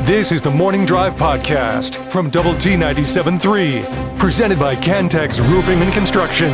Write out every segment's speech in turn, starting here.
This is the Morning Drive Podcast from Double T 97.3, presented by Cantex Roofing and Construction.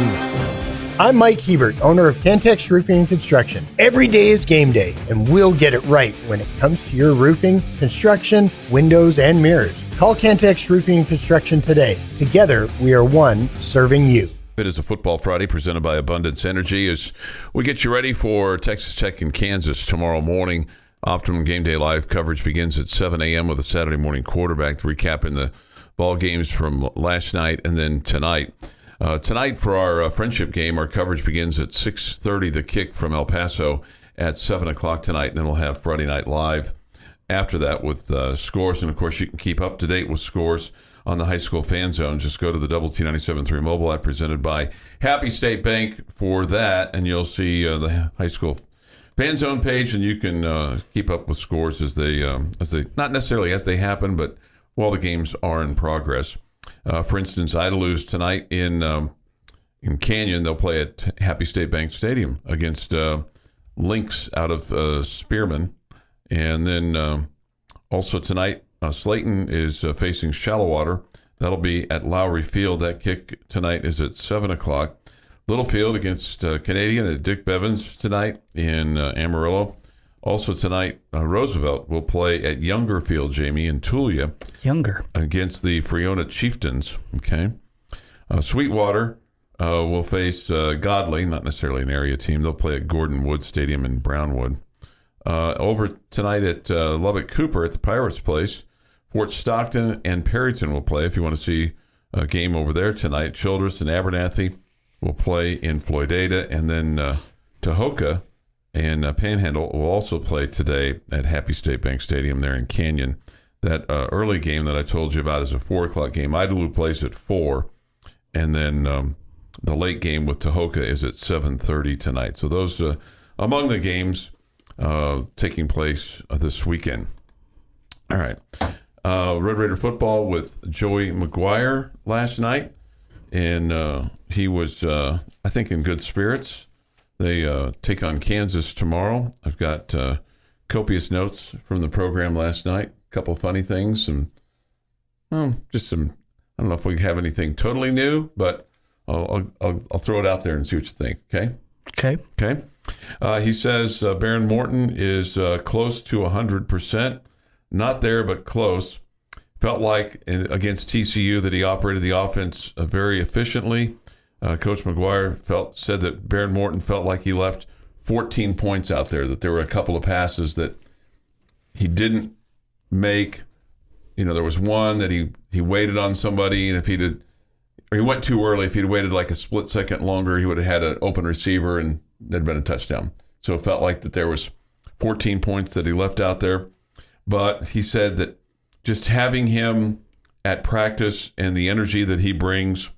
I'm Mike Hebert, owner of Cantex Roofing and Construction. Every day is game day, and we'll get it right when it comes to your roofing, construction, windows, and mirrors. Call Cantex Roofing and Construction today. Together, we are one serving you. It is a Football Friday presented by Abundance Energy as we get you ready for Texas Tech and Kansas tomorrow morning. Optimum Game Day Live coverage begins at 7 a.m. with a Saturday morning quarterback recapping the ball games from last night and then tonight. Tonight for our friendship game, our coverage begins at 6:30, the kick from El Paso at 7 o'clock tonight, and then we'll have Friday Night Live after that with scores. And, of course, you can keep up to date with scores on the High School Fan Zone. Just go to the Double T 97.3 mobile app presented by Happy State Bank for that, and you'll see the High School Fan Zone page, and you can keep up with scores as they not necessarily as they happen, but while the games are in progress. For instance, Idalus tonight in Canyon, they'll play at Happy State Bank Stadium against Lynx out of Spearman, and then also tonight Slayton is facing Shallowater. That'll be at Lowry Field. That kick tonight is at 7 o'clock. Littlefield against Canadian at Dick Bevins tonight in Amarillo. Also tonight, Roosevelt will play at Younger Field, Jamie, in Tulia. Younger. Against the Friona Chieftains. Okay. Sweetwater will face Godley, not necessarily an area team. They'll play at Gordon Wood Stadium in Brownwood. Over tonight at Lubbock Cooper at the Pirates Place, Fort Stockton and Perryton will play if you want to see a game over there tonight. Childress and Abernathy will play in Floydada, and then Tahoka and Panhandle will also play today at Happy State Bank Stadium there in Canyon. That early game that I told you about is a 4 o'clock game. Idalou plays at 4, and then the late game with Tahoka is at 7:30 tonight. So those among the games taking place this weekend. All right. Red Raider football with Joey McGuire last night, and he was, I think, in good spirits. They take on Kansas tomorrow. I've got copious notes from the program last night. A couple of funny things, and just some. I don't know if we have anything totally new, but I'll throw it out there and see what you think. Okay. He says Baron Morton is close to 100%. Not there, but close. Felt like against TCU that he operated the offense very efficiently. Coach McGuire said that Baron Morton felt like he left 14 points out there, that there were a couple of passes that he didn't make. You know, there was one that he waited on somebody, and he went too early. If he'd waited like a split second longer, he would have had an open receiver and there'd been a touchdown. So it felt like that there was 14 points that he left out there. But he said that just having him at practice and the energy that he brings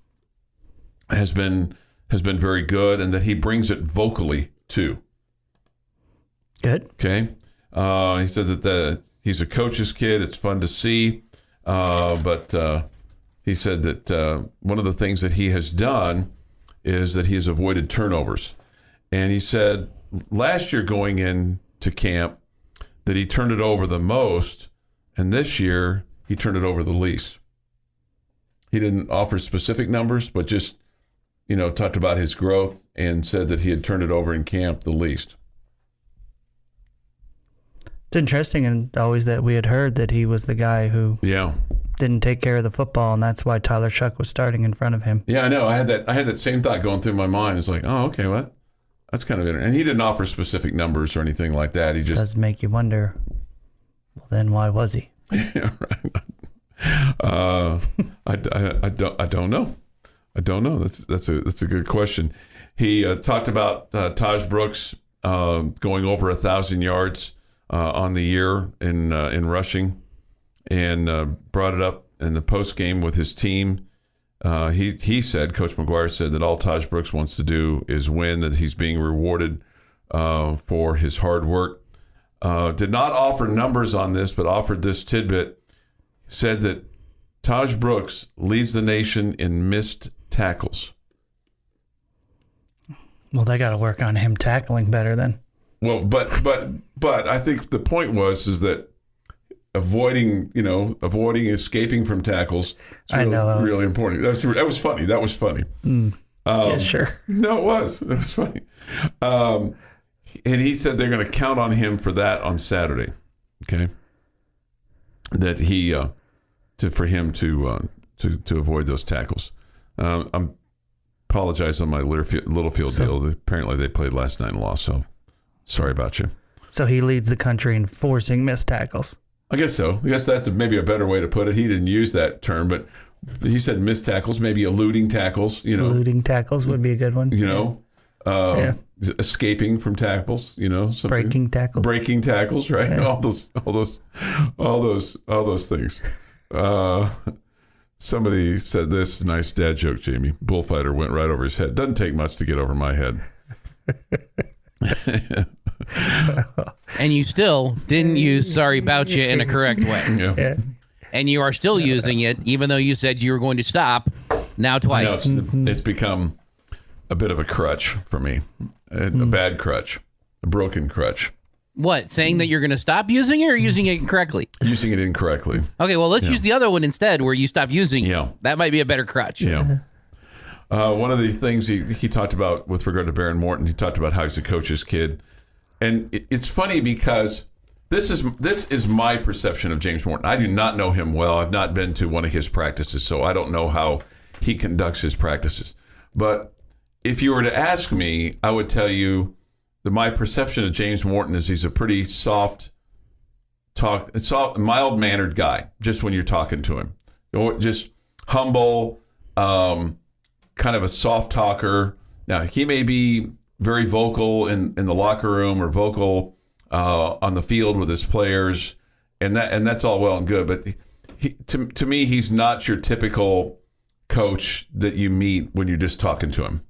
has been very good, and that he brings it vocally too. Good. Okay. He said that he's a coach's kid. It's fun to see, but he said that one of the things that he has done is that he has avoided turnovers, and he said last year going into camp that he turned it over the most, and this year he turned it over the least. He didn't offer specific numbers, but just talked about his growth and said that he had turned it over in camp the least. It's interesting, and always that we had heard that he was the guy who didn't take care of the football, and that's why Tyler Shuck was starting in front of him. Yeah, I know. I had that same thought going through my mind. It's like, oh, okay, well, that's kind of interesting. And he didn't offer specific numbers or anything like that. He just does make you wonder. Well, then why was he? Yeah, right. I don't know. I don't know. That's a good question. He talked about Taj Brooks going over 1,000 yards on the year in rushing, and brought it up in the post game with his team. He said, Coach McGuire said, that all Taj Brooks wants to do is win, that he's being rewarded for his hard work. Did not offer numbers on this, but offered this tidbit. Said that Taj Brooks leads the nation in missed tackles. Well, they got to work on him tackling better then. Well, but I think the point is that avoiding escaping from tackles. It's really, really important. That was funny. That was funny. Yeah, sure. No, it was. It was funny. And he said they're going to count on him for that on Saturday. Okay, that for him to avoid those tackles. I'm apologize on my Littlefield deal. Apparently they played last night and lost, so sorry about you. So he leads the country in forcing missed tackles. I guess so. I guess that's maybe a better way to put it. He didn't use that term, but he said missed tackles, maybe eluding tackles. Eluding tackles would be a good one. Escaping from tackles. Breaking tackles, right? Yeah. All those things. Somebody said this nice dad joke, Jamie. Bullfighter went right over his head. Doesn't take much to get over my head. And you still didn't use sorry about you in a correct way. Yeah. And you are still using it, even though you said you were going to stop, now twice. It's become a bit of a crutch for me. A bad crutch. A broken crutch. What, saying that you're going to stop using it or using it incorrectly? Using it incorrectly. Okay, well, let's use the other one instead where you stop using it. That might be a better crutch. Yeah. One of the things he talked about with regard to Baron Morton, he talked about how he's a coach's kid. And it's funny because this is my perception of James Morton. I do not know him well. I've not been to one of his practices, so I don't know how he conducts his practices. But if you were to ask me, I would tell you that my perception of James Morton is he's a pretty mild-mannered guy, just when you're talking to him. Just humble, kind of a soft talker. Now, he may be very vocal in the locker room or vocal on the field with his players, and that's all well and good. But to me, he's not your typical coach that you meet when you're just talking to him.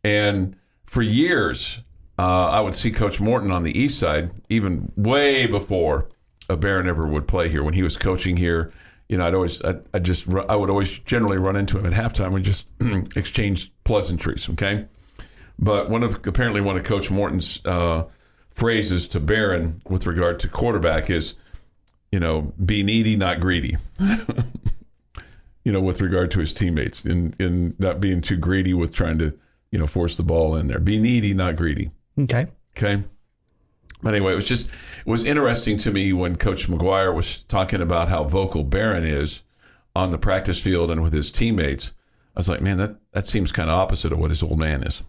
And for years, I would see Coach Morton on the east side, even way before Barron ever would play here. When he was coaching here, I would always generally run into him at halftime and just exchange pleasantries. Okay, but apparently one of Coach Morton's phrases to Barron with regard to quarterback is, be needy, not greedy. With regard to his teammates, in not being too greedy with trying to force the ball in there. Be needy, not greedy. Okay. But anyway, it was interesting to me when Coach McGuire was talking about how vocal Barron is on the practice field and with his teammates. I was like, man, that seems kind of opposite of what his old man is.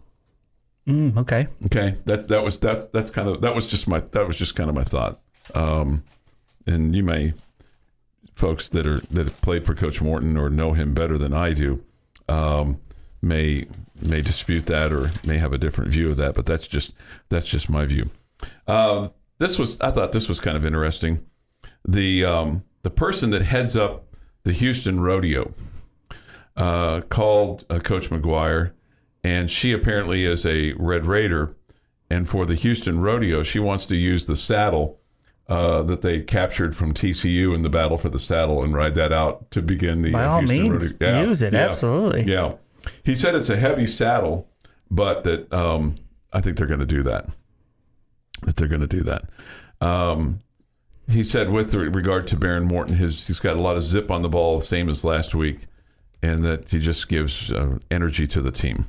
Okay. Okay. That was just kind of my thought. And you may, folks that have played for Coach Morton or know him better than I do, may dispute that or may have a different view of that, but that's just my view. I thought this was kind of interesting. The person that heads up the Houston Rodeo called Coach McGuire, and she apparently is a Red Raider, and for the Houston Rodeo, she wants to use the saddle that they captured from TCU in the battle for the saddle and ride that out to begin the by all Houston means Rodeo. Use it. Absolutely. Yeah. He said it's a heavy saddle, but that I think they're going to do that. He said with regard to Baron Morton, he's got a lot of zip on the ball, the same as last week, and that he just gives energy to the team.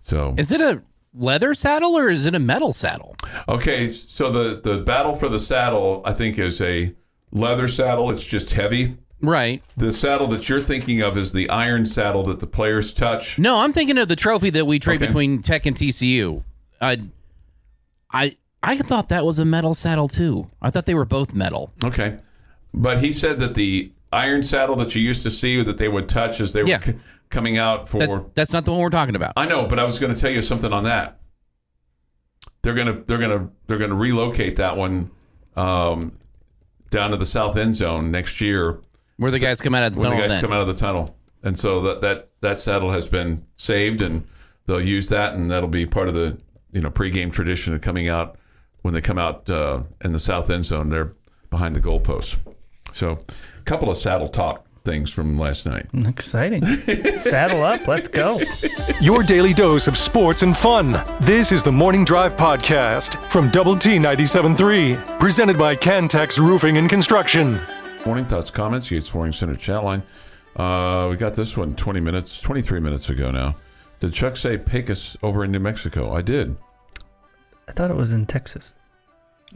So, is it a leather saddle or is it a metal saddle? Okay, so the battle for the saddle, I think, is a leather saddle. It's just heavy. Right. The saddle that you're thinking of is the iron saddle that the players touch. No, I'm thinking of the trophy that we trade between Tech and TCU. I thought that was a metal saddle too. I thought they were both metal. Okay. But he said that the iron saddle that you used to see that they would touch as they were coming out for... That's not the one we're talking about. I know, but I was going to tell you something on that. They're gonna relocate that one down to the south end zone next year. Where the guys come out of the tunnel. Where the guys come out of the tunnel. And so that saddle has been saved, and they'll use that, and that'll be part of the pregame tradition of coming out when they come out in the south end zone. They're behind the goalposts. So a couple of saddle talk things from last night. Exciting. Saddle up. Let's go. Your daily dose of sports and fun. This is the Morning Drive Podcast from Double T 97.3. Presented by Cantex Roofing and Construction. Morning thoughts, comments, Yates Flooring Center chat line. We got this one 23 minutes ago now. Did Chuck say Pecos over in New Mexico? I did. I thought it was in Texas.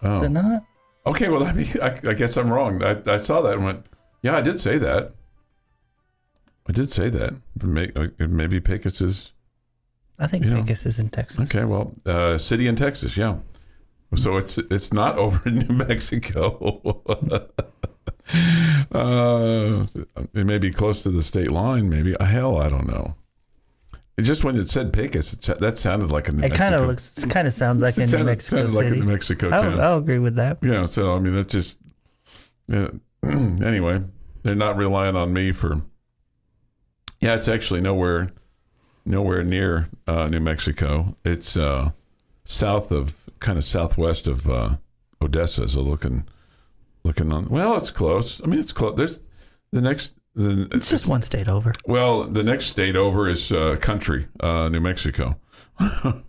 Oh. Is it not? Okay, well, I guess I'm wrong. I saw that and went, yeah, I did say that. Maybe Pecos is... I think Pecos is in Texas. Okay, well, city in Texas, yeah. So it's not over in New Mexico. It may be close to the state line, maybe. Hell, I don't know. It just when it said Pecos, that sounded like a New Mexico. It kind of sounds like a New Mexico city. Like a New Mexico town. I'll agree with that. Yeah, so I mean, that's just... Yeah. Anyway, they're not relying on me for... Yeah, it's actually nowhere near New Mexico. It's southwest of Odessa. So looking on. Well, it's close. I mean, it's close. There's the next. It's just one state over. Well, the next state over is country, New Mexico. And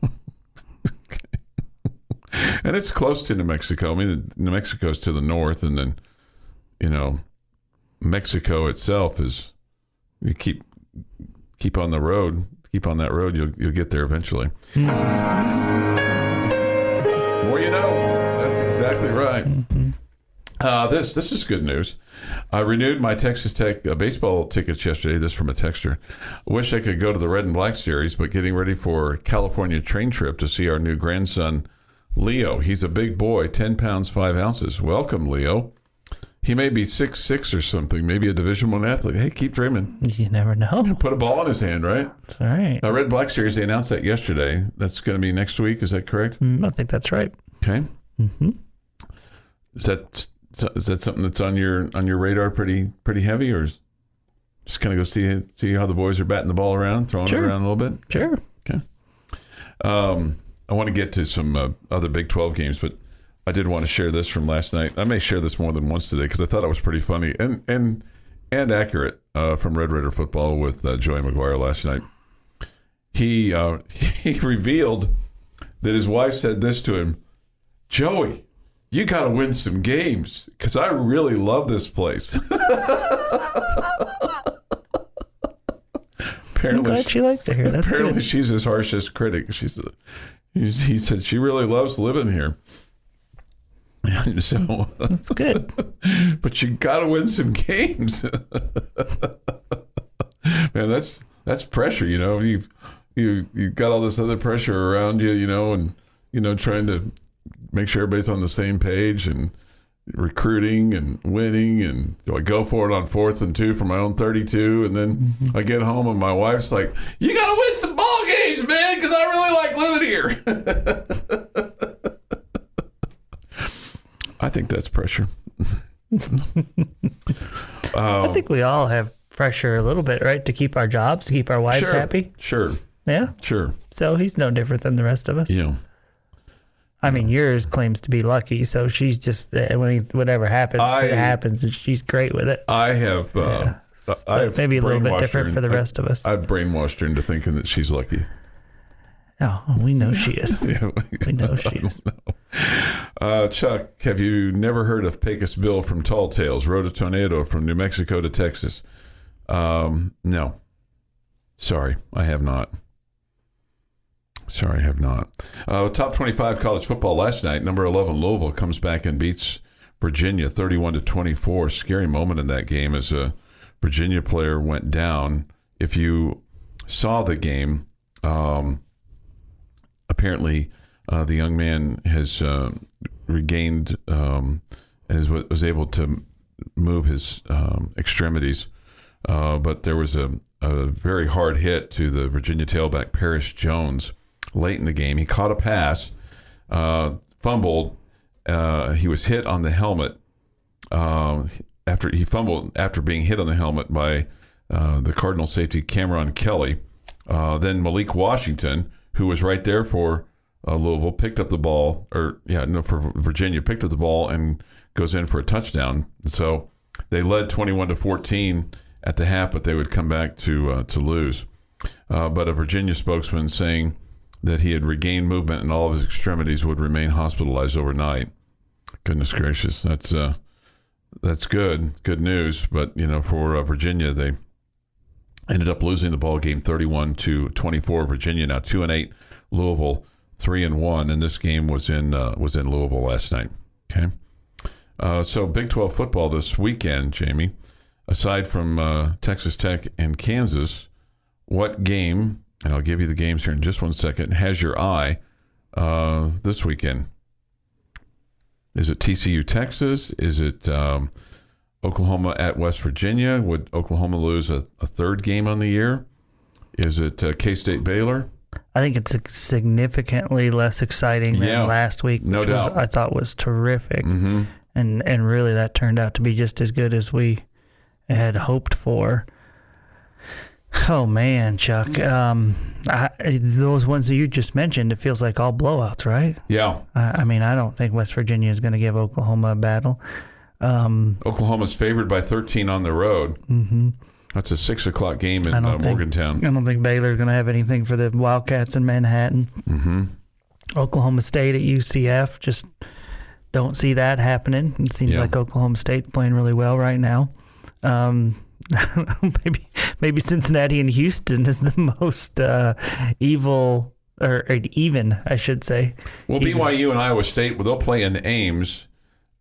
it's close to New Mexico. I mean, New Mexico is to the north, and then, Mexico itself is. You keep on the road. Keep on that road. You'll get there eventually. More you know. That's exactly right. Mm-hmm. This is good news. I renewed my Texas Tech baseball tickets yesterday. This from a texter. Wish I could go to the Red and Black series, but getting ready for a California train trip to see our new grandson, Leo. He's a big boy, 10 pounds, 5 ounces. Welcome, Leo. He may be 6'6" or something, maybe a Division I athlete. Hey, keep dreaming. You never know. Put a ball in his hand, right? That's all right. Red and Black series, they announced that yesterday. That's going to be next week. Is that correct? I think that's right. Okay. Mm-hmm. Is that something that's on your radar pretty heavy, or just kind of go see how the boys are batting the ball around, throwing it around a little bit? Sure. Okay. I want to get to some other Big 12 games, but I did want to share this from last night. I may share this more than once today because I thought it was pretty funny and accurate from Red Raider football with Joey McGuire last night. He revealed that his wife said this to him, Joey, you got to win some games because I really love this place. I'm glad she likes it here. That's apparently good. She's his harshest critic. He said she really loves living here. And so that's good. But you got to win some games. Man, that's pressure, You've got all this other pressure around you, and trying to make sure everybody's on the same page and recruiting and winning, and do I go for it on 4th and 2 for my own 32, and then I get home and my wife's like, you got to win some ball games, man, because I really like living here. I think that's pressure. I think we all have pressure a little bit, right? To keep our jobs, to keep our wives happy. Sure. Yeah? Sure. So he's no different than the rest of us. Yeah. I mean, yours claims to be lucky, so she's just, whatever happens, it happens, and she's great with it. I have, maybe a little bit different for the rest of us. I've brainwashed her into thinking that she's lucky. Oh, we know she is. Yeah, we know she is. Chuck, have you never heard of Pecos Bill from Tall Tales, rode a tornado from New Mexico to Texas? No. Sorry, I have not. Top 25 college football last night. Number 11 Louisville comes back and beats Virginia 31-24. Scary moment in that game as a Virginia player went down. If you saw the game, apparently the young man has regained and was able to move his extremities. But there was a very hard hit to the Virginia tailback, Parrish Jones, late in the game. He caught a pass, fumbled. He was hit on the helmet after being hit on the helmet by the Cardinal safety Cameron Kelly. Then Malik Washington, who was right there for Louisville, picked up the ball, for Virginia, picked up the ball and goes in for a touchdown. So they led 21-14 at the half, but they would come back to lose. But a Virginia spokesman saying that he had regained movement and all of his extremities would remain hospitalized overnight. Goodness gracious, that's good news. But for Virginia, they ended up losing the ball game 31-24. Virginia now 2-8. Louisville 3-1, and this game was in Louisville last night. Okay, so Big 12 football this weekend, Jamie. Aside from Texas Tech and Kansas, what game? And I'll give you the games here in just 1 second. Has your eye this weekend? Is it TCU Texas? Is it Oklahoma at West Virginia? Would Oklahoma lose a third game on the year? Is it K-State Baylor? I think it's significantly less exciting than last week, which I thought was terrific. Mm-hmm. And really that turned out to be just as good as we had hoped for. Oh, man, Chuck. Those ones that you just mentioned, it feels like all blowouts, right? Yeah. I mean, I don't think West Virginia is going to give Oklahoma a battle. Oklahoma's favored by 13 on the road. Mm-hmm. That's a 6 o'clock game in Morgantown. I don't think Baylor's going to have anything for the Wildcats in Manhattan. Mm-hmm. Oklahoma State at UCF, just don't see that happening. It seems like Oklahoma State's playing really well right now. Maybe Cincinnati and Houston is the most evil, or even, I should say. Well, BYU and Iowa State, they'll play in Ames,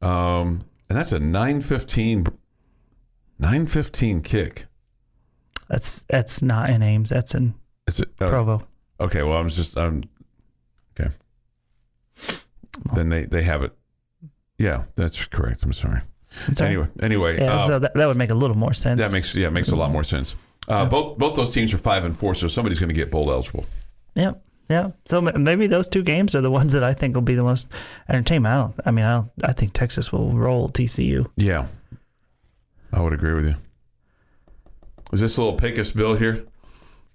and that's a 9:15 kick. That's not in Ames. That's in Provo. Okay. Well, okay. Then they have it. Yeah, that's correct. I'm sorry. Anyway. Yeah, so that would make a little more sense. That makes a lot more sense. Both those teams are 5-4, so somebody's going to get bowl eligible. Yep. Yeah. So maybe those two games are the ones that I think will be the most entertainment. I think Texas will roll TCU. Yeah. I would agree with you. Was this a little Pecos Bill here?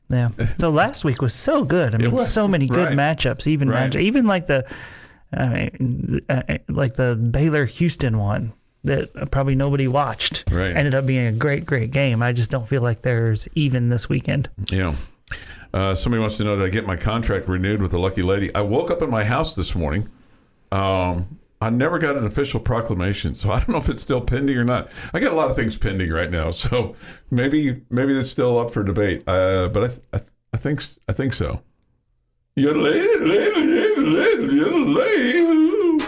Yeah. So last week was so good. So many good matchups, even like the Baylor Houston one that probably nobody watched. Right. Ended up being a great game. I just don't feel like there's even this weekend. Yeah. Somebody wants to know, did I get my contract renewed with the lucky lady? I woke up in my house this morning. I never got an official proclamation, so I don't know if it's still pending or not. I got a lot of things pending right now, so maybe it's still up for debate. But I think so.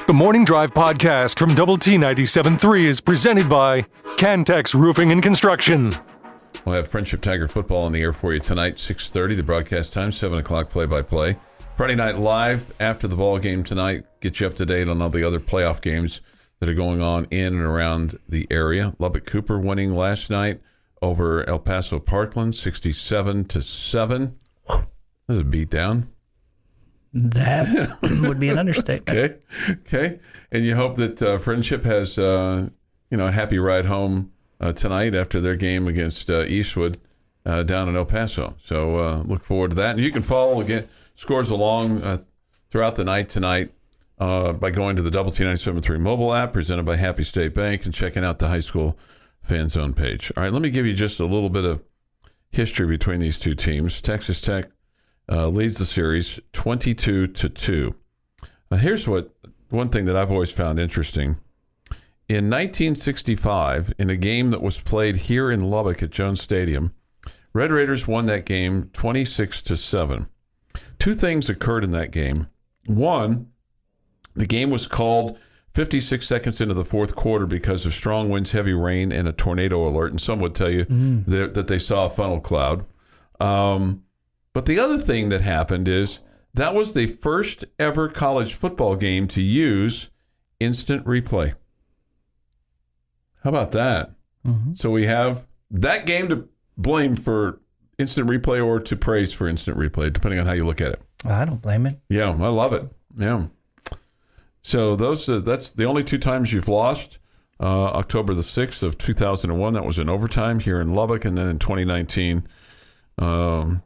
The Morning Drive podcast from Double T 97.3 is presented by Cantex Roofing and Construction. We'll have Friendship Tiger football on the air for you tonight, 6:30, the broadcast time, 7 o'clock play-by-play. Friday Night Live after the ball game tonight. Get you up to date on all the other playoff games that are going on in and around the area. Lubbock Cooper winning last night over El Paso Parkland, 67-7. That was a beatdown. That would be an understatement. Okay. And you hope that Friendship has a happy ride home tonight after their game against Eastwood down in El Paso. So look forward to that. And you can follow scores along throughout the night tonight by going to the Double T 97.3 mobile app presented by Happy State Bank and checking out the high school fan zone page. All right, let me give you just a little bit of history between these two teams. Texas Tech leads the series 22-2. Here's one thing that I've always found interesting. In 1965, in a game that was played here in Lubbock at Jones Stadium, Red Raiders won that game 26-7. Two things occurred in that game. One, the game was called 56 seconds into the fourth quarter because of strong winds, heavy rain, and a tornado alert. And some would tell you that they saw a funnel cloud. But the other thing that happened is that was the first ever college football game to use instant replay. How about that? Mm-hmm. So we have that game to blame for instant replay or to praise for instant replay, depending on how you look at it. I don't blame it. Yeah, I love it. Yeah. So that's the only two times you've lost. October the 6th of 2001, that was in overtime here in Lubbock, and then in 2019, the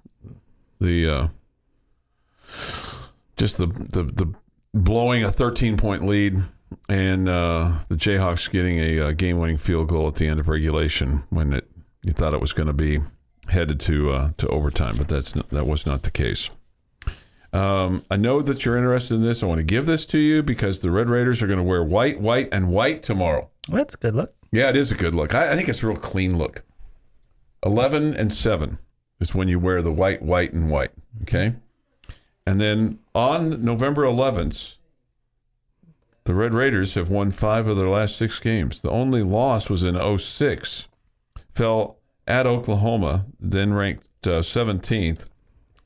blowing a 13-point lead and the Jayhawks getting a game-winning field goal at the end of regulation when it you thought it was going to be headed to overtime, but that was not the case. I know that you're interested in this. I want to give this to you because the Red Raiders are going to wear white, and white tomorrow. Well, that's a good look. Yeah, it is a good look. I think it's a real clean look. 11 and 7 is when you wear the white, and white. Okay? And then on November 11th, the Red Raiders have won 5 of their last 6 games. The only loss was in 2006. Fell at Oklahoma, then ranked 17th.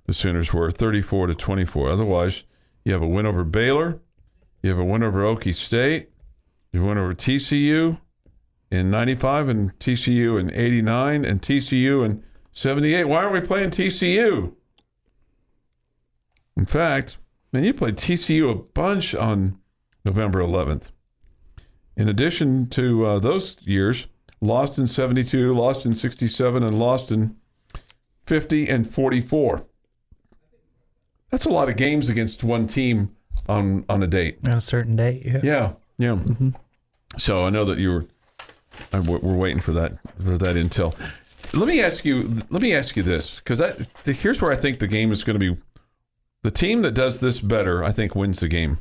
The Sooners were 34-24. Otherwise, you have a win over Baylor, you have a win over Okie State, you have a win over TCU in 95 and TCU in 89 and TCU in 78. Why aren't we playing TCU? In fact, man, you played TCU a bunch on November 11th. In addition to those years, lost in 72, lost in 67, and lost in 50 and 44. That's a lot of games against one team on a date. On a certain date, yeah. Yeah. Mm-hmm. So I know that we're waiting for that intel. Let me ask you this, because here's where I think the game is going to be. The team that does this better, I think, wins the game.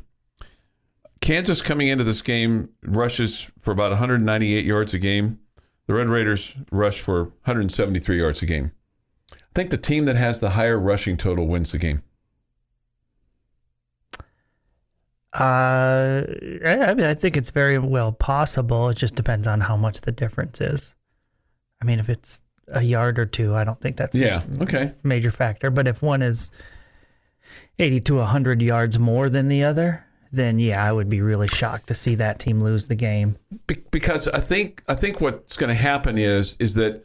Kansas coming into this game rushes for about 198 yards a game. The Red Raiders rush for 173 yards a game. I think the team that has the higher rushing total wins the game. I think it's very well possible. It just depends on how much the difference is. I mean, if it's a yard or two, I don't think that's a major factor. But if one is 80 to 100 yards more than the other, then I would be really shocked to see that team lose the game. Because I think what's going to happen is that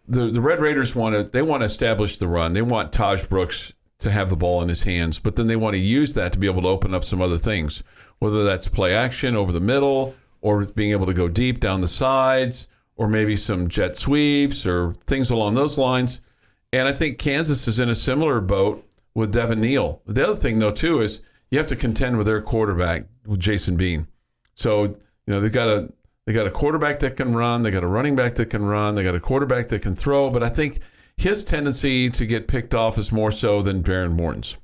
the Red Raiders want to establish the run. They want Taj Brooks to have the ball in his hands, but then they want to use that to be able to open up some other things, whether that's play action over the middle or being able to go deep down the sides or maybe some jet sweeps or things along those lines. And I think Kansas is in a similar boat with Devin Neal. The other thing, though, too, is you have to contend with their quarterback, with Jason Bean. So, they got a quarterback that can run, they got a running back that can run, they got a quarterback that can throw, but I think his tendency to get picked off is more so than Darren Morton's.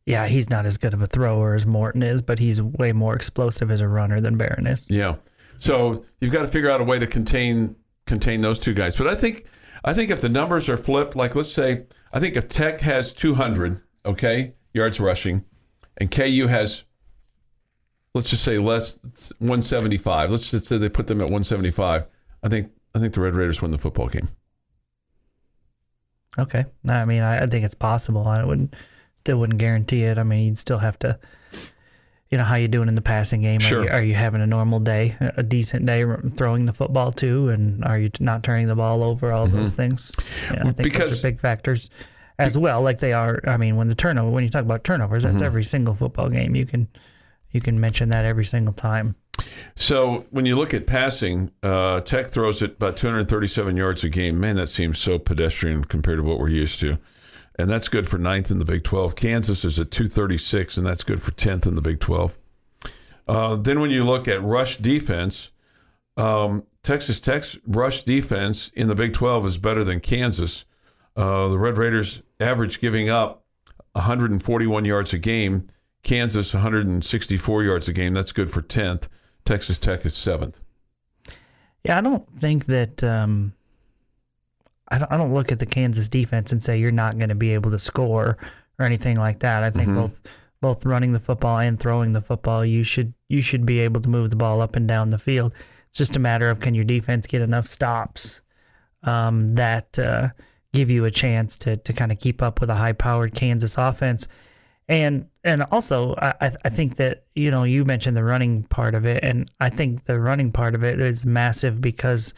Yeah, he's not as good of a thrower as Morton is, but he's way more explosive as a runner than Barron is. Yeah. So you've got to figure out a way to contain those two guys. But I think if the numbers are flipped, like let's say, I think if Tech has 200, yards rushing, and KU has, let's just say 175. Let's just say they put them at 175. I think the Red Raiders win the football game. Okay. I mean, I think it's possible. I still wouldn't guarantee it. I mean, you'd still have to, how you doing in the passing game? Sure. Are you having a normal day, a decent day throwing the football too? And are you not turning the ball over? All those things. Yeah, I think those are big factors as well. Like they are. I mean, when you talk about turnovers, that's every single football game. You can mention that every single time. So when you look at passing, Tech throws it about 237 yards a game. Man, that seems so pedestrian compared to what we're used to. And that's good for 9th in the Big 12. Kansas is at 236, and that's good for 10th in the Big 12. Then when you look at rush defense, Texas Tech's rush defense in the Big 12 is better than Kansas. The Red Raiders average giving up 141 yards a game. Kansas 164 yards a game. That's good for 10th. Texas Tech is 7th. Yeah, I don't think that I don't look at the Kansas defense and say you're not going to be able to score or anything like that. I think both running the football and throwing the football, you should be able to move the ball up and down the field. It's just a matter of, can your defense get enough stops that give you a chance to kind of keep up with a high-powered Kansas offense. And also, I think that, you mentioned the running part of it, and I think the running part of it is massive because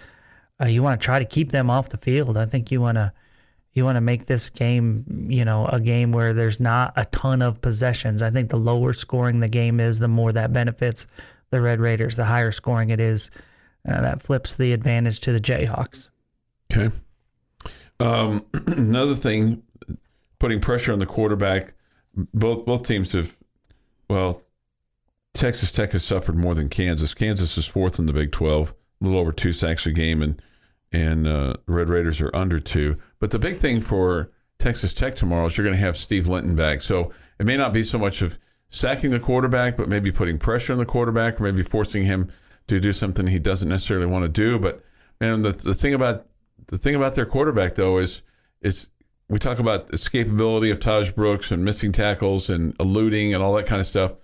you want to try to keep them off the field. I think you want to make this game, a game where there's not a ton of possessions. I think the lower scoring the game is, the more that benefits the Red Raiders. The higher scoring it is, that flips the advantage to the Jayhawks. Okay. Another thing, putting pressure on the quarterback. Both teams have, Texas Tech has suffered more than Kansas. Kansas is 4th in the Big 12, a little over 2 sacks a game, and and Red Raiders are under 2. But the big thing for Texas Tech tomorrow is you're going to have Steve Linton back. So it may not be so much of sacking the quarterback, but maybe putting pressure on the quarterback, or maybe forcing him to do something he doesn't necessarily want to do. But man, the thing about their quarterback though is we talk about escapability of Taj Brooks and missing tackles and eluding and all that kind of stuff.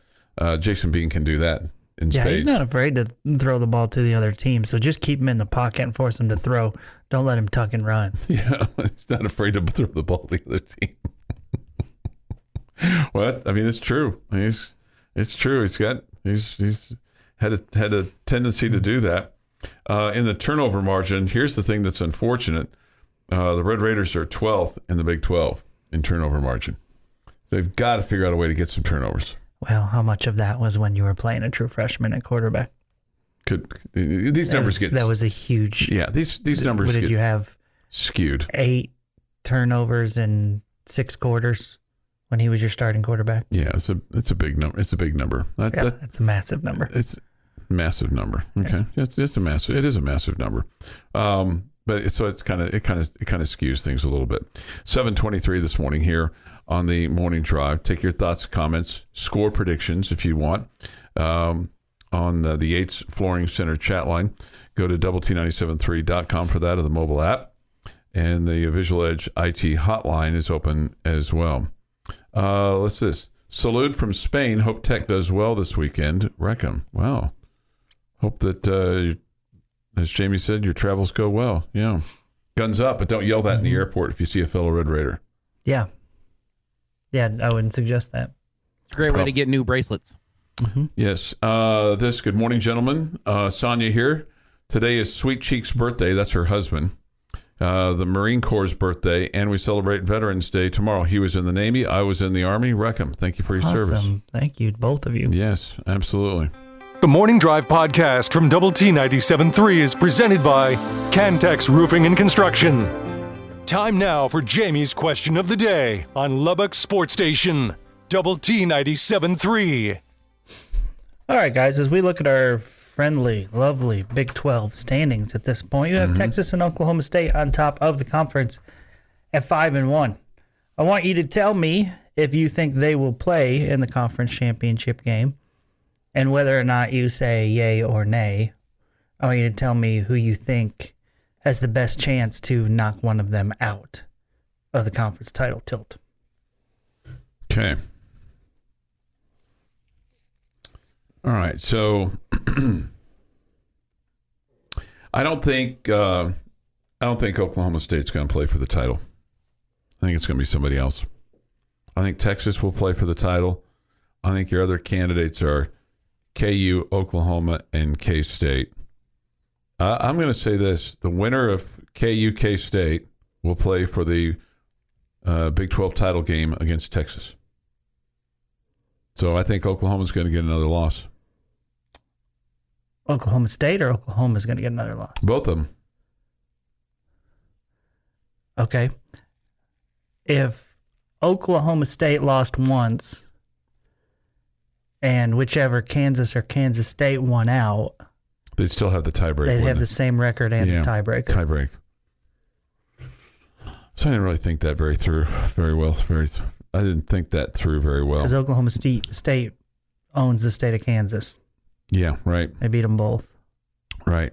Jason Bean can do that in spades. He's not afraid to throw the ball to the other team. So just keep him in the pocket and force him to throw. Don't let him tuck and run. Yeah, he's not afraid to throw the ball to the other team. What? I mean, it's true. It's true. He's had a tendency to do that. In the turnover margin, here's the thing that's unfortunate. The Red Raiders are 12th in the Big 12 in turnover margin. They've got to figure out a way to get some turnovers. Well, how much of that was when you were playing a true freshman at quarterback? That was a huge. Yeah, these numbers. What did you have? Skewed. 8 turnovers in 6 quarters when he was your starting quarterback. Yeah, it's a big number. It's a big number. It's a massive number. It's a massive number. Okay, yeah. It is a massive number. But it kind of skews things a little bit. 7:23 this morning here on the morning drive. Take your thoughts, comments, score predictions if you want on the Yates Flooring Center chat line. Go to doublet973.com for that, or the mobile app. And the Visual Edge IT hotline is open as well. Let's this. Salute from Spain. Hope Tech does well this weekend. Reckon. Wow. Hope that, as Jamie said, your travels go well. Yeah. Guns up, but don't yell that in the airport if you see a fellow Red Raider. Yeah. Yeah, I wouldn't suggest that. It's a great way to get new bracelets. Mm-hmm. Yes. Good morning, gentlemen. Sonia here. Today is Sweet Cheek's birthday. That's her husband. The Marine Corps' birthday, and we celebrate Veterans Day tomorrow. He was in the Navy. I was in the Army. Reckham. Thank you for your service. Thank you, both of you. Yes, absolutely. The Morning Drive podcast from Double T 97.3 is presented by Cantex Roofing and Construction. Time now for Jamie's question of the day on Lubbock Sports Station, Double T 97.3. All right, guys, as we look at our friendly, lovely Big 12 standings at this point, you have Texas and Oklahoma State on top of the conference at 5-1. I want you to tell me if you think they will play in the conference championship game, and whether or not you say yay or nay. I want you to tell me who you think has the best chance to knock one of them out of the conference title tilt. Okay. All right. So I don't think Oklahoma State's going to play for the title. I think it's going to be somebody else. I think Texas will play for the title. I think your other candidates are KU, Oklahoma, and K-State. I'm going to say this. The winner of KU, K-State will play for the Big 12 title game against Texas. So I think Oklahoma's going to get another loss. Oklahoma State or Oklahoma's going to get another loss? Both of them. Okay. If Oklahoma State lost once and whichever Kansas or Kansas State won out, they'd still have the tiebreak. They'd have the same record and the tiebreaker. Tiebreak. So I didn't really think that very well. I didn't think that through very well. Because Oklahoma State owns the state of Kansas. Yeah, right. They beat them both. Right.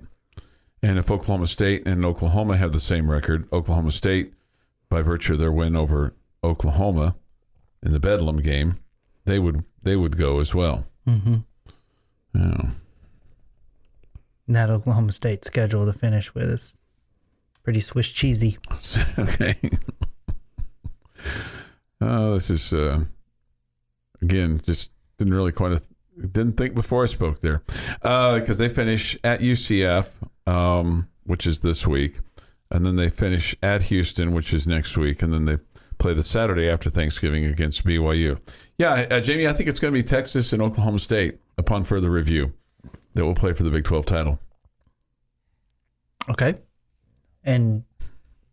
And if Oklahoma State and Oklahoma have the same record, Oklahoma State, by virtue of their win over Oklahoma in the Bedlam game, they would go as well. Mm-hmm. Yeah. That Oklahoma State schedule to finish with is pretty Swiss cheesy. Okay. This is again just didn't think before I spoke there, because they finish at UCF, which is this week, and then they finish at Houston, which is next week, and then they play the Saturday after Thanksgiving against BYU. Yeah, Jamie, I think it's going to be Texas and Oklahoma State upon further review that will play for the Big 12 title. Okay. And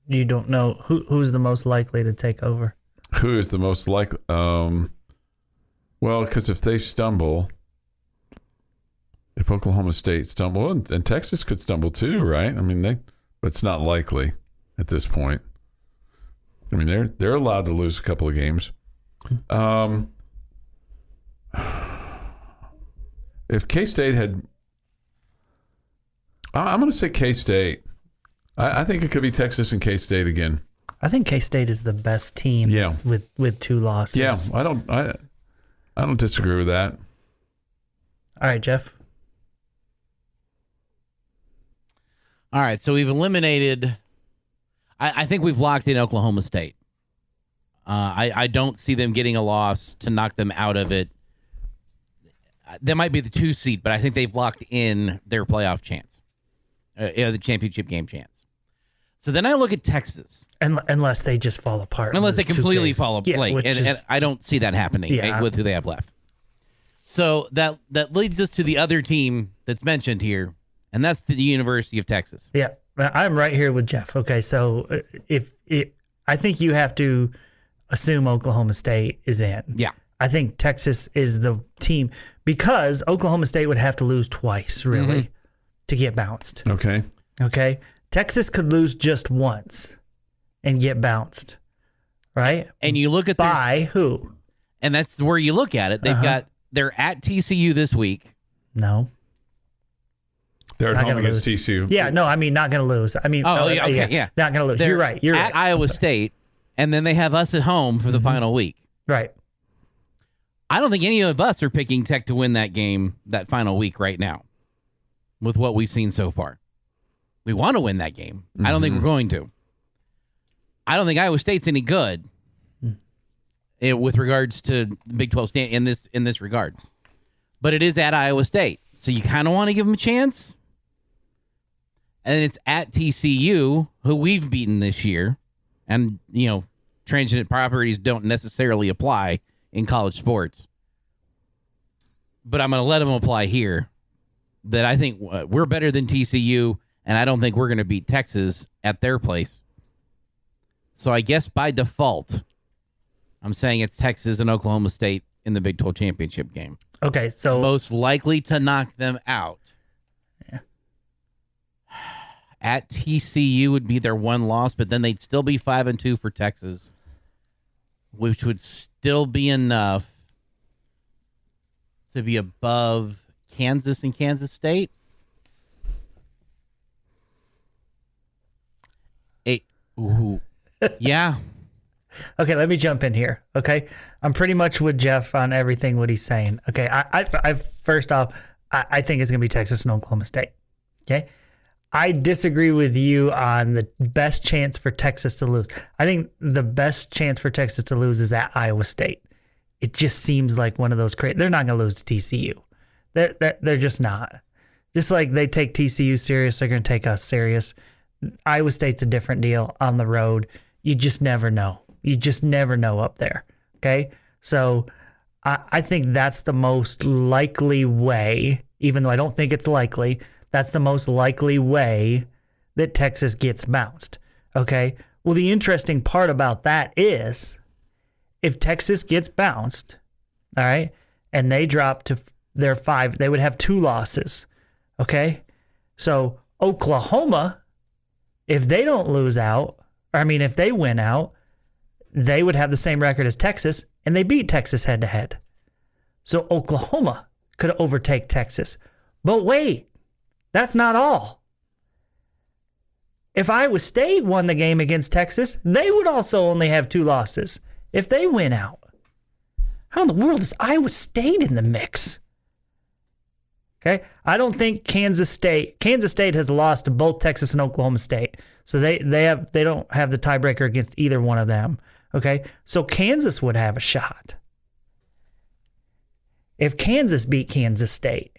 you don't know who's the most likely to take over? Who is the most likely? Well, because if they stumble, if Oklahoma State stumble, and Texas could stumble too, right? I mean, but it's not likely at this point. I mean, they're allowed to lose a couple of games. If K-State had, I'm going to say K-State. I think it could be Texas and K-State again. I think K-State is the best team with 2 losses. Yeah, I don't disagree with that. All right, Jeff. All right, so we've eliminated. I think we've locked in Oklahoma State. I don't see them getting a loss to knock them out of it. That might be the 2 seed, but I think they've locked in their playoff chance, the championship game chance. So then I look at Texas. Unless they just fall apart. Unless they completely fall apart. And I don't see that happening with who they have left. So that leads us to the other team that's mentioned here, and that's the University of Texas. Yeah, I'm right here with Jeff. Okay, so I think you have to assume Oklahoma State is in. Yeah. I think Texas is the team because Oklahoma State would have to lose twice, really, to get bounced. Okay? Texas could lose just once and get bounced, right? And you look at by who? And that's where you look at it. They're at TCU this week. No. They're at home against TCU. Yeah, no, I mean, not going to lose. I mean, not going to lose. You're right. You're at Iowa State, and then they have us at home for the final week. Right. I don't think any of us are picking Tech to win that game, that final week right now, with what we've seen so far. We want to win that game. I don't think we're going to. I don't think Iowa State's any good with regards to Big 12 stand in this regard. But it is at Iowa State, so you kind of want to give them a chance. And it's at TCU, who we've beaten this year. And, transient properties don't necessarily apply in college sports. But I'm going to let them apply here that I think we're better than TCU, and I don't think we're going to beat Texas at their place. So I guess by default, I'm saying it's Texas and Oklahoma State in the Big 12 championship game. Okay, so most likely to knock them out. Yeah. At TCU would be their one loss, but then they'd still be 5-2 for Texas, which would still be enough to be above Kansas and Kansas State. Ooh. Yeah. Okay, let me jump in here. Okay, I'm pretty much with Jeff on everything what he's saying. Okay, I first off, I think it's gonna be Texas and Oklahoma State. Okay, I disagree with you on the best chance for Texas to lose. I think the best chance for Texas to lose is at Iowa State. It just seems like one of those crazy. They're not gonna lose to TCU. They're just not. Just like they take TCU serious, they're gonna take us serious. Iowa State's a different deal on the road. You just never know. You just never know up there. Okay? So I think that's the most likely way, even though I don't think it's likely, that's the most likely way that Texas gets bounced. Okay? Well, the interesting part about that is if Texas gets bounced, all right, and they drop to their 5, they would have 2 losses. Okay? So Oklahoma, if they don't lose out, if they win out, they would have the same record as Texas, and they beat Texas head-to-head. So Oklahoma could overtake Texas. But wait, that's not all. If Iowa State won the game against Texas, they would also only have 2 losses if they win out. How in the world is Iowa State in the mix? Okay, I don't think Kansas State has lost to both Texas and Oklahoma State. So they don't have the tiebreaker against either one of them. Okay, so Kansas would have a shot. If Kansas beat Kansas State,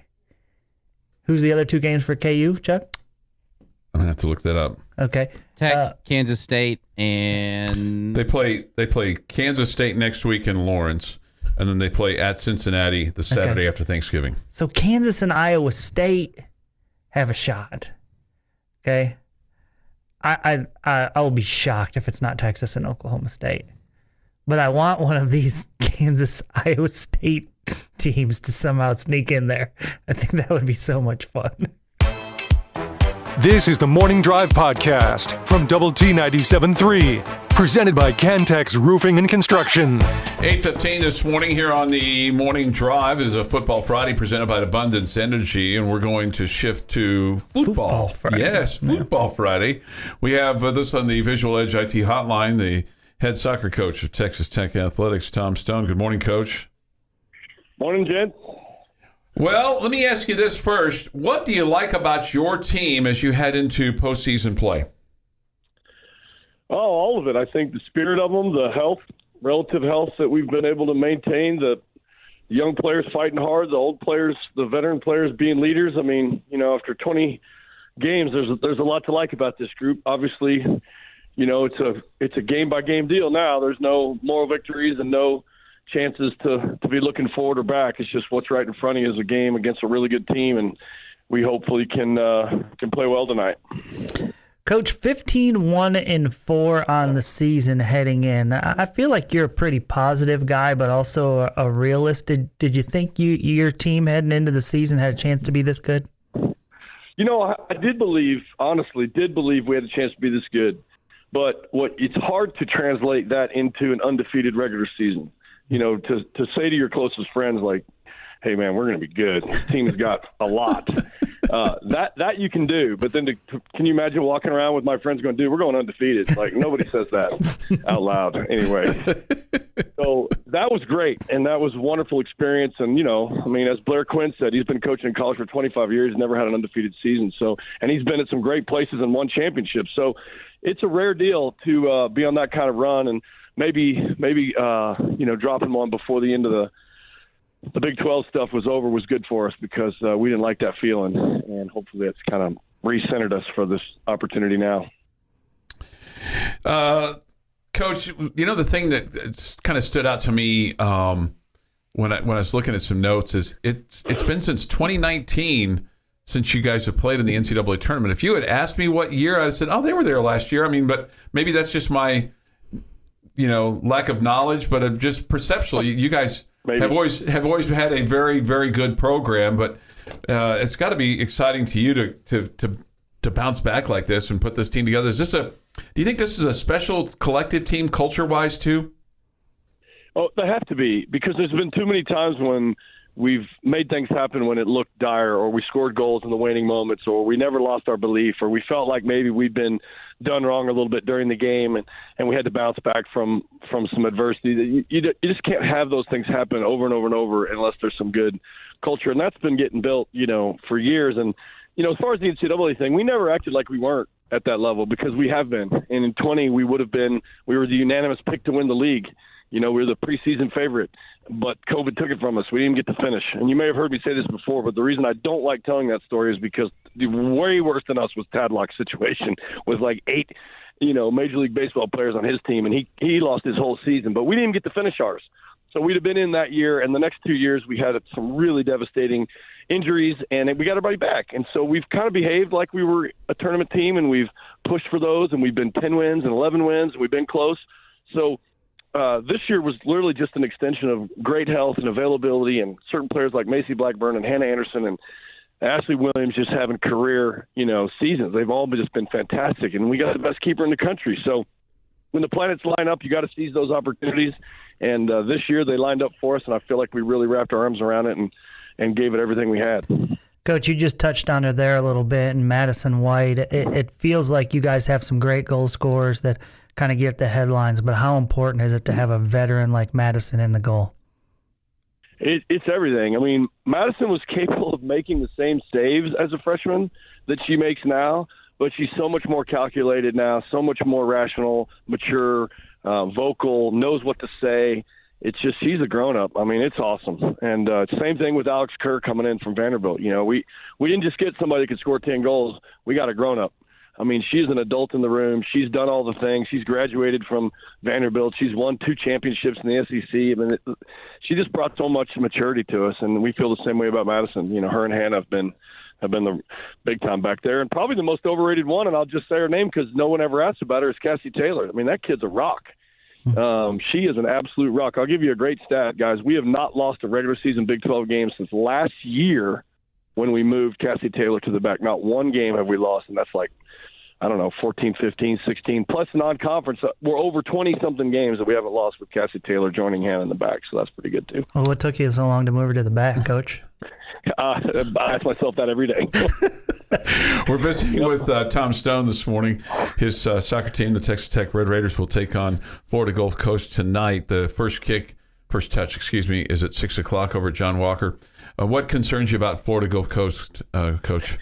who's the other 2 games for KU, Chuck? I'm gonna have to look that up. Okay, Tech, Kansas State, and they play Kansas State next week in Lawrence, and then they play at Cincinnati the Saturday after Thanksgiving. So Kansas and Iowa State have a shot. Okay. I will be shocked if it's not Texas and Oklahoma State. But I want one of these Kansas Iowa State teams to somehow sneak in there. I think that would be so much fun. This is the Morning Drive Podcast from Double T 97.3, presented by Cantex Roofing and Construction. 8:15 this morning here on the Morning Drive is a Football Friday presented by Abundance Energy, and we're going to shift to football Friday. Yes, Football Friday. We have this on the Visual Edge IT hotline, the head soccer coach of Texas Tech Athletics, Tom Stone. Good morning, Coach. Morning, Jed. Well, let me ask you this first. What do you like about your team as you head into postseason play? Oh, all of it. I think the spirit of them, the health, relative health that we've been able to maintain, the young players fighting hard, the old players, the veteran players being leaders. I mean, you know, after 20 games, there's a lot to like about this group. Obviously, you know, it's a game-by-game deal now. There's no moral victories and no chances to be looking forward or back. It's just what's right in front of you is a game against a really good team, and we hopefully can play well tonight. Coach, 15-1-4 on the season heading in. I feel like you're a pretty positive guy, but also a realist. Did you think your team heading into the season had a chance to be this good? You know, I honestly did believe we had a chance to be this good. But it's hard to translate that into an undefeated regular season. You know, to say to your closest friends, like, hey, man, we're going to be good. The team's got a lot. That you can do. But then can you imagine walking around with my friends going, dude, we're going undefeated? Like, nobody says that out loud anyway. So that was great, and that was a wonderful experience. And, you know, I mean, as Blair Quinn said, he's been coaching in college for 25 years, never had an undefeated season. So, and he's been at some great places and won championships. So it's a rare deal to be on that kind of run, and maybe you know, dropping one before the end of the Big 12 stuff was over was good for us because we didn't like that feeling, and hopefully that's kind of recentered us for this opportunity now. Coach, you know, the thing that kind of stood out to me when I was looking at some notes is it's been since 2019 since you guys have played in the NCAA tournament. If you had asked me what year, I said, oh, they were there last year. I mean, but maybe that's just my, you know, lack of knowledge, but just perceptual. You guys have always had a very, very good program, but it's got to be exciting to you to bounce back like this and put this team together. Do you think this is a special collective team culture-wise too? Oh, they have to be, because there's been too many times when we've made things happen when it looked dire, or we scored goals in the waning moments, or we never lost our belief, or we felt like maybe we'd been done wrong a little bit during the game, and we had to bounce back from some adversity. You just can't have those things happen over and over and over unless there's some good culture, and that's been getting built, you know, for years. And, you know, as far as the NCAA thing, we never acted like we weren't at that level, because we have been. And in 20, we were the unanimous pick to win the league. You know, we were the preseason favorite, but COVID took it from us. We didn't even get to finish. And you may have heard me say this before, but the reason I don't like telling that story is because way worse than us was Tadlock's situation with like 8, you know, Major League Baseball players on his team, and he lost his whole season. But we didn't even get to finish ours. So we'd have been in that year, and the next 2 years we had some really devastating injuries, and we got everybody back. And so we've kind of behaved like we were a tournament team, and we've pushed for those, and we've been 10 wins and 11 wins, and we've been close. So this year was literally just an extension of great health and availability, and certain players like Macy Blackburn and Hannah Anderson and Ashley Williams just having career, you know, seasons. They've all just been fantastic, and we got the best keeper in the country. So when the planets line up, you got to seize those opportunities. And this year they lined up for us, and I feel like we really wrapped our arms around it and gave it everything we had. Coach, you just touched on it there a little bit, and Madison White. It feels like you guys have some great goal scorers that kind of get the headlines, but how important is it to have a veteran like Madison in the goal? It's everything. I mean, Madison was capable of making the same saves as a freshman that she makes now, but she's so much more calculated now, so much more rational, mature, vocal, knows what to say. It's just, she's a grown-up. I mean, it's awesome. And same thing with Alex Kerr coming in from Vanderbilt. You know, we didn't just get somebody that could score 10 goals. We got a grown-up. I mean, she's an adult in the room. She's done all the things. She's graduated from Vanderbilt. She's won 2 championships in the SEC. I mean, she just brought so much maturity to us, and we feel the same way about Madison. You know, her and Hannah have been the big time back there. And probably the most overrated one, and I'll just say her name because no one ever asks about her, is Cassie Taylor. I mean, that kid's a rock. She is an absolute rock. I'll give you a great stat, guys. We have not lost a regular season Big 12 game since last year when we moved Cassie Taylor to the back. Not one game have we lost, and that's like, I don't know, 14, 15, 16, plus non-conference. We're over 20-something games that we haven't lost with Cassie Taylor joining Hannah in the back, so that's pretty good too. Well, what took you so long to move her to the back, Coach? I ask myself that every day. We're visiting with Tom Stone this morning. His soccer team, the Texas Tech Red Raiders, will take on Florida Gulf Coast tonight. The first touch, is at 6 o'clock over at John Walker. What concerns you about Florida Gulf Coast, Coach?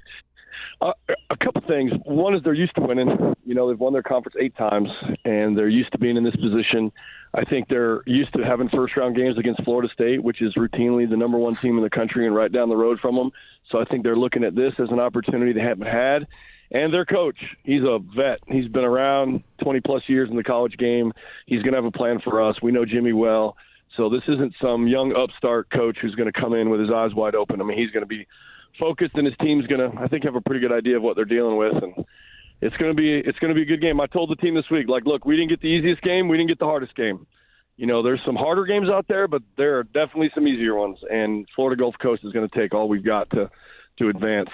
A couple things. One is they're used to winning. You know, they've won their conference 8 times, and they're used to being in this position. I think they're used to having first-round games against Florida State, which is routinely the number 1 team in the country and right down the road from them. So I think they're looking at this as an opportunity they haven't had. And their coach, he's a vet. He's been around 20-plus years in the college game. He's going to have a plan for us. We know Jimmy well. So this isn't some young upstart coach who's going to come in with his eyes wide open. I mean, he's going to be focused, and his team's going to, I think, have a pretty good idea of what they're dealing with. And it's going to be a good game. I told the team this week, look, we didn't get the easiest game. We didn't get the hardest game. You know, there's some harder games out there, but there are definitely some easier ones. And Florida Gulf Coast is going to take all we've got to advance.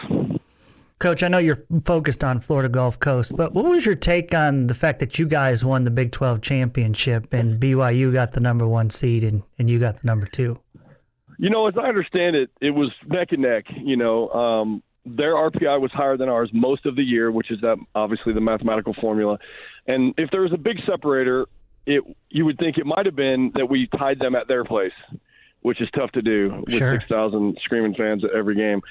Coach, I know you're focused on Florida Gulf Coast, but what was your take on the fact that you guys won the Big 12 championship and BYU got the number 1 seed and you got the number 2? You know, as I understand it, it was neck and neck. You know, their RPI was higher than ours most of the year, which is obviously the mathematical formula. And if there was a big separator, you would think it might have been that we tied them at their place, which is tough to do with 6,000 screaming fans at every game.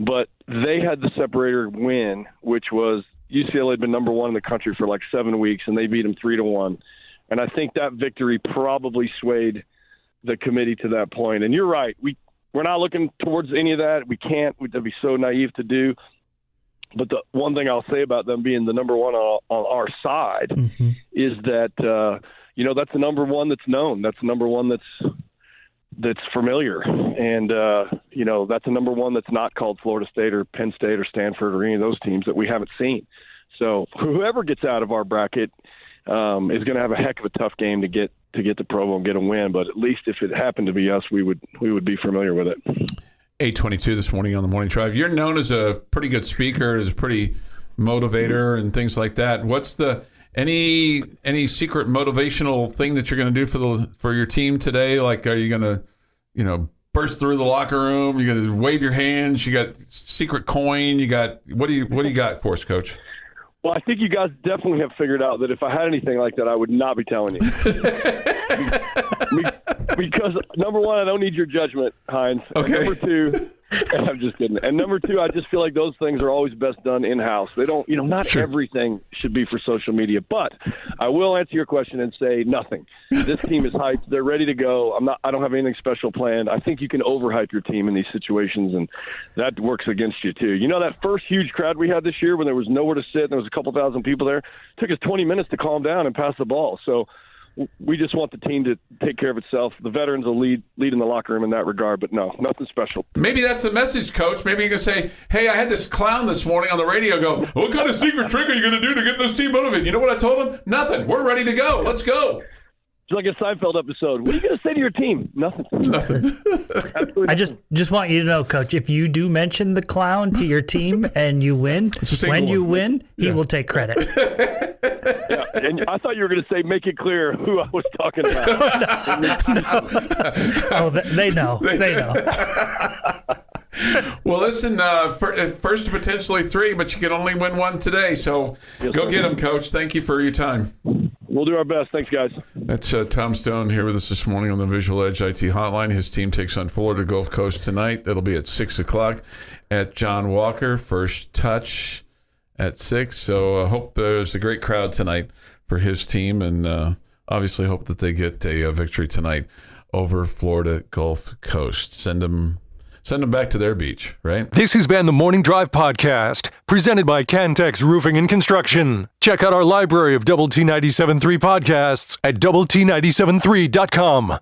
But they had the separator win, which was UCLA had been number 1 in the country for like 7 weeks, and they beat them 3-1. And I think that victory probably swayed the committee to that point. And you're right. We're not looking towards any of that. We can't. That'd be so naive to do. But the one thing I'll say about them being the number 1 on our side is that, you know, that's the number 1 that's known. That's the number 1 that's familiar. And, you know, that's a number 1 that's not called Florida State or Penn State or Stanford or any of those teams that we haven't seen. So whoever gets out of our bracket is going to have a heck of a tough game to get to Provo and get a win. But at least if it happened to be us, we would be familiar with it. 8:22 this morning on the Morning Drive. You're known as a pretty good speaker, as a pretty motivator and things like that. What's any secret motivational thing that you're going to do for your team today? Like, are you going to, you know, burst through the locker room? You're going to wave your hands? You got secret coin? You got what do you got for us, Coach? Well, I think you guys definitely have figured out that if I had anything like that, I would not be telling you. Because, number 1, I don't need your judgment, Heinz. Okay. And number 2, I'm just kidding. And number 2, I just feel like those things are always best done in-house. They don't, you know, not everything should be for social media. But I will answer your question and say nothing. This team is hyped. They're ready to go. I don't have anything special planned. I think you can overhype your team in these situations, and that works against you too. You know, that first huge crowd we had this year when there was nowhere to sit and there was a couple thousand people there, it took us 20 minutes to calm down and pass the ball. So we just want the team to take care of itself. The veterans will lead in the locker room in that regard, but no, nothing special. Maybe that's the message, Coach. Maybe you can say, hey, I had this clown this morning on the radio go, what kind of secret trick are you going to do to get this team motivated? You know what I told him? Nothing. We're ready to go. Let's go. It's like a Seinfeld episode. What are you going to say to your team? Nothing. I just want you to know, Coach, if you do mention the clown to your team and you win, when you win, he will take credit. Yeah, and I thought you were going to say, make it clear who I was talking about. No. Oh, they know. They know. Well, listen, first to potentially 3, but you can only win 1 today. So go get them, Coach. Thank you for your time. We'll do our best. Thanks, guys. That's Tom Stone here with us this morning on the Visual Edge IT Hotline. His team takes on Florida Gulf Coast tonight. That'll be at 6 o'clock at John Walker. First touch at 6. So I hope there's a great crowd tonight for his team, and obviously hope that they get a victory tonight over Florida Gulf Coast. Send them back to their beach, right? This has been the Morning Drive Podcast, presented by Cantex Roofing and Construction. Check out our library of Double T 97.3 podcasts at doublet97.3.com.